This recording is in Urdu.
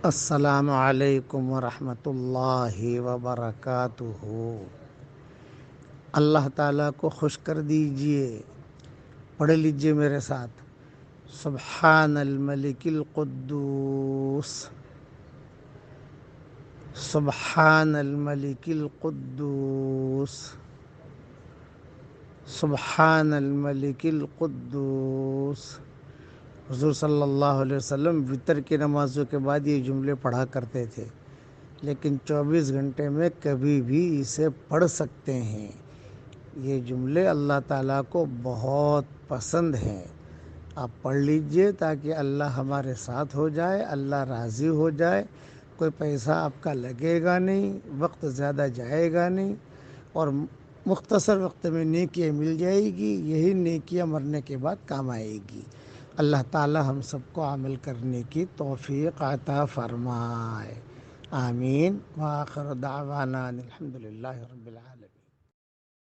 السلام علیکم ورحمۃ اللہ وبرکاتہ۔ اللہ تعالیٰ کو خوش کر دیجئے، پڑھ لیجئے میرے ساتھ۔ سبحان الملک القدوس، سبحان الملک القدوس، سبحان الملک القدوس۔ حضور صلی اللہ علیہ وسلم وتر کی نمازوں کے بعد یہ جملے پڑھا کرتے تھے، لیکن 24 گھنٹے میں کبھی بھی اسے پڑھ سکتے ہیں۔ یہ جملے اللہ تعالیٰ کو بہت پسند ہیں۔ آپ پڑھ لیجئے تاکہ اللہ ہمارے ساتھ ہو جائے، اللہ راضی ہو جائے، کوئی پیسہ آپ کا لگے گا نہیں، وقت زیادہ جائے گا نہیں، اور مختصر وقت میں نیکیاں مل جائے گی۔ یہی نیکیاں مرنے کے بعد کام آئے گی۔ اللہ تعالی ہم سب کو عمل کرنے کی توفیق عطا فرمائے، آمین۔ وآخر دعوانا الحمدللہ رب العالمین۔